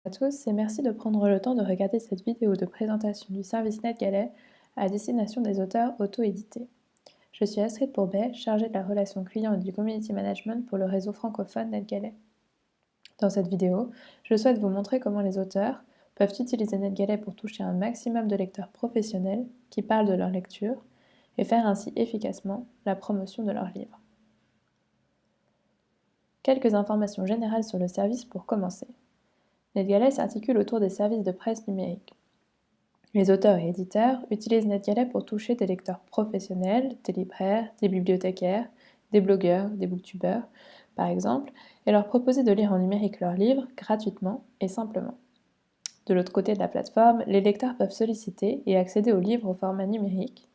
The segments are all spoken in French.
À tous et merci de prendre le temps de regarder cette vidéo de présentation du service NetGalley à destination des auteurs auto-édités. Je suis Astrid Pourbet, chargée de la relation client et du community management pour le réseau francophone NetGalley. Dans cette vidéo, je souhaite vous montrer comment les auteurs peuvent utiliser NetGalley pour toucher un maximum de lecteurs professionnels qui parlent de leur lecture et faire ainsi efficacement la promotion de leurs livres. Quelques informations générales sur le service pour commencer. NetGalley s'articule autour des services de presse numérique. Les auteurs et éditeurs utilisent NetGalley pour toucher des lecteurs professionnels, des libraires, des bibliothécaires, des blogueurs, des booktubeurs, par exemple, et leur proposer de lire en numérique leurs livres gratuitement et simplement. De l'autre côté de la plateforme, les lecteurs peuvent solliciter et accéder aux livres au format numérique.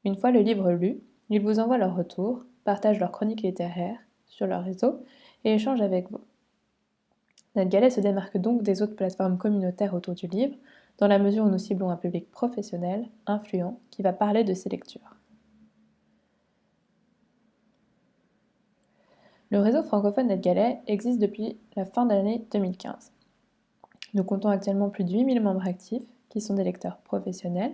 Une fois le livre lu, ils vous envoient leur retour, partagent leurs chroniques littéraires sur leur réseau et échangent avec vous. NetGalley se démarque donc des autres plateformes communautaires autour du livre, dans la mesure où nous ciblons un public professionnel, influent, qui va parler de ses lectures. Le réseau francophone NetGalley existe depuis la fin de l'année 2015. Nous comptons actuellement plus de 8000 membres actifs, qui sont des lecteurs professionnels.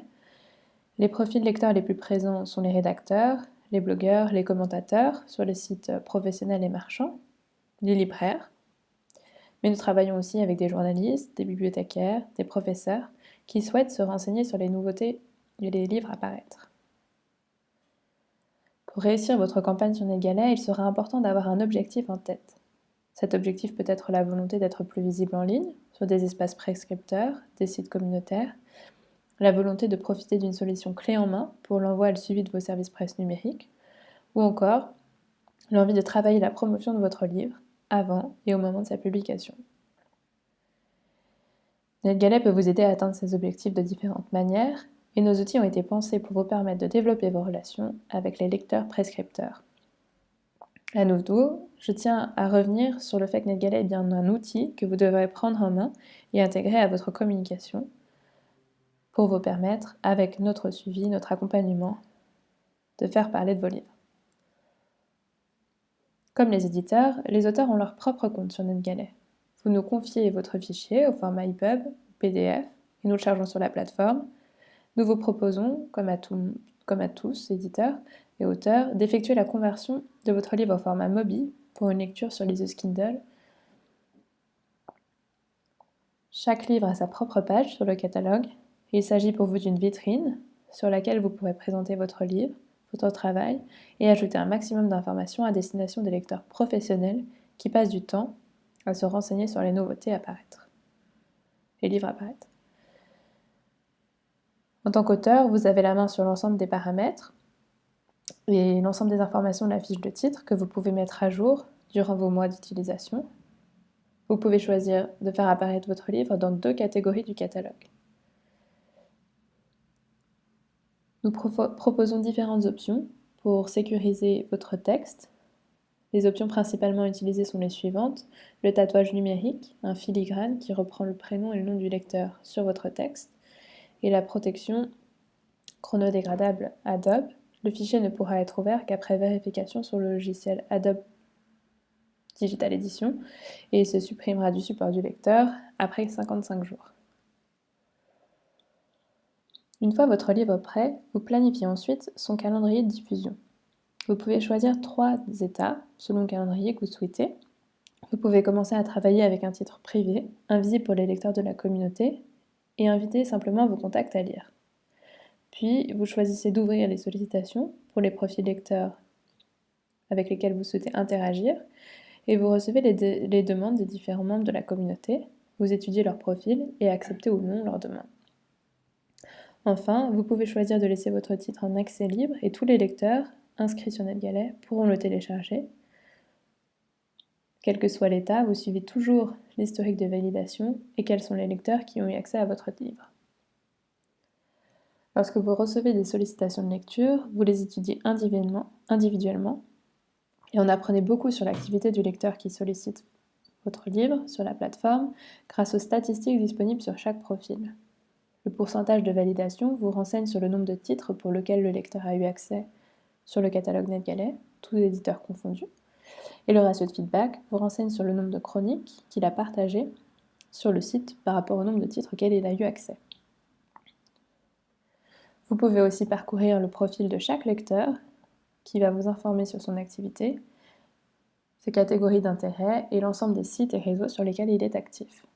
Les profils lecteurs les plus présents sont les rédacteurs, les blogueurs, les commentateurs sur les sites professionnels et marchands, les libraires, mais nous travaillons aussi avec des journalistes, des bibliothécaires, des professeurs qui souhaitent se renseigner sur les nouveautés et les livres à paraître. Pour réussir votre campagne sur NetGalley, il sera important d'avoir un objectif en tête. Cet objectif peut être la volonté d'être plus visible en ligne, sur des espaces prescripteurs, des sites communautaires, la volonté de profiter d'une solution clé en main pour l'envoi et le suivi de vos services presse numériques, ou encore l'envie de travailler la promotion de votre livre avant et au moment de sa publication. NetGalley peut vous aider à atteindre ces objectifs de différentes manières, et nos outils ont été pensés pour vous permettre de développer vos relations avec les lecteurs prescripteurs. À nouveau, je tiens à revenir sur le fait que NetGalley est bien un outil que vous devrez prendre en main et intégrer à votre communication pour vous permettre, avec notre suivi, notre accompagnement, de faire parler de vos livres. Comme les éditeurs, les auteurs ont leur propre compte sur NetGalley. Vous nous confiez votre fichier au format EPUB ou PDF et nous le chargeons sur la plateforme. Nous vous proposons, comme à tous, éditeurs et auteurs, d'effectuer la conversion de votre livre au format Mobi pour une lecture sur liseuse Kindle. Chaque livre a sa propre page sur le catalogue. Il s'agit pour vous d'une vitrine sur laquelle vous pourrez présenter votre livre, votre travail et ajouter un maximum d'informations à destination des lecteurs professionnels qui passent du temps à se renseigner sur les nouveautés à paraître, les livres à paraître. En tant qu'auteur, vous avez la main sur l'ensemble des paramètres et l'ensemble des informations de la fiche de titre que vous pouvez mettre à jour durant vos mois d'utilisation. Vous pouvez choisir de faire apparaître votre livre dans 2 catégories du catalogue. Nous proposons différentes options pour sécuriser votre texte. Les options principalement utilisées sont les suivantes: le tatouage numérique, un filigrane qui reprend le prénom et le nom du lecteur sur votre texte, et la protection chronodégradable Adobe. Le fichier ne pourra être ouvert qu'après vérification sur le logiciel Adobe Digital Edition et se supprimera du support du lecteur après 55 jours. Une fois votre livre prêt, vous planifiez ensuite son calendrier de diffusion. Vous pouvez choisir 3 états selon le calendrier que vous souhaitez. Vous pouvez commencer à travailler avec un titre privé, invisible pour les lecteurs de la communauté, et inviter simplement vos contacts à lire. Puis, vous choisissez d'ouvrir les sollicitations pour les profils lecteurs avec lesquels vous souhaitez interagir, et vous recevez les demandes des différents membres de la communauté. Vous étudiez leur profil et acceptez ou non leurs demandes. Enfin, vous pouvez choisir de laisser votre titre en accès libre et tous les lecteurs inscrits sur NetGalley pourront le télécharger. Quel que soit l'état, vous suivez toujours l'historique de validation et quels sont les lecteurs qui ont eu accès à votre livre. Lorsque vous recevez des sollicitations de lecture, vous les étudiez individuellement et en apprenez beaucoup sur l'activité du lecteur qui sollicite votre livre sur la plateforme grâce aux statistiques disponibles sur chaque profil. Le pourcentage de validation vous renseigne sur le nombre de titres pour lesquels le lecteur a eu accès sur le catalogue NetGalley, tous éditeurs confondus, et le ratio de feedback vous renseigne sur le nombre de chroniques qu'il a partagées sur le site par rapport au nombre de titres auxquels il a eu accès. Vous pouvez aussi parcourir le profil de chaque lecteur qui va vous informer sur son activité, ses catégories d'intérêt et l'ensemble des sites et réseaux sur lesquels il est actif.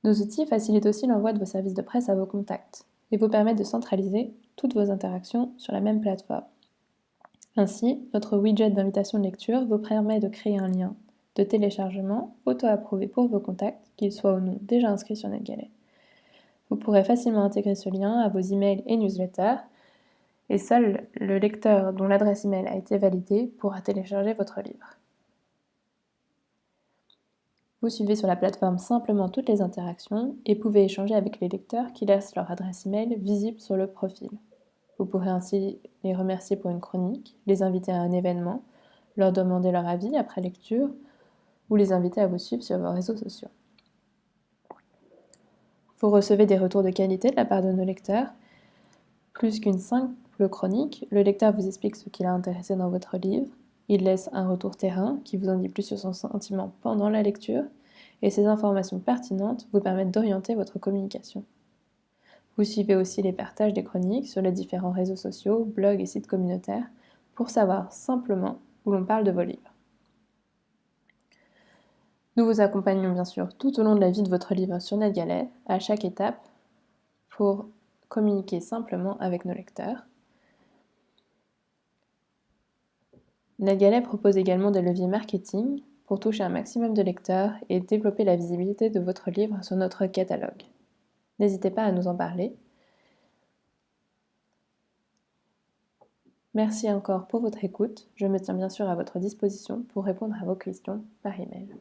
Nos outils facilitent aussi l'envoi de vos services de presse à vos contacts et vous permettent de centraliser toutes vos interactions sur la même plateforme. Ainsi, notre widget d'invitation de lecture vous permet de créer un lien de téléchargement auto-approuvé pour vos contacts, qu'ils soient ou non déjà inscrits sur NetGalley. Vous pourrez facilement intégrer ce lien à vos emails et newsletters, et seul le lecteur dont l'adresse email a été validée pourra télécharger votre livre. Vous suivez sur la plateforme simplement toutes les interactions et pouvez échanger avec les lecteurs qui laissent leur adresse email visible sur le profil. Vous pourrez ainsi les remercier pour une chronique, les inviter à un événement, leur demander leur avis après lecture ou les inviter à vous suivre sur vos réseaux sociaux. Vous recevez des retours de qualité de la part de nos lecteurs. Plus qu'une simple chronique, le lecteur vous explique ce qui l'a intéressé dans votre livre. Il laisse un retour terrain qui vous en dit plus sur son sentiment pendant la lecture, et ces informations pertinentes vous permettent d'orienter votre communication. Vous suivez aussi les partages des chroniques sur les différents réseaux sociaux, blogs et sites communautaires pour savoir simplement où l'on parle de vos livres. Nous vous accompagnons bien sûr tout au long de la vie de votre livre sur NetGalley, à chaque étape, pour communiquer simplement avec nos lecteurs. NetGalley propose également des leviers marketing pour toucher un maximum de lecteurs et développer la visibilité de votre livre sur notre catalogue. N'hésitez pas à nous en parler. Merci encore pour votre écoute. Je me tiens bien sûr à votre disposition pour répondre à vos questions par email.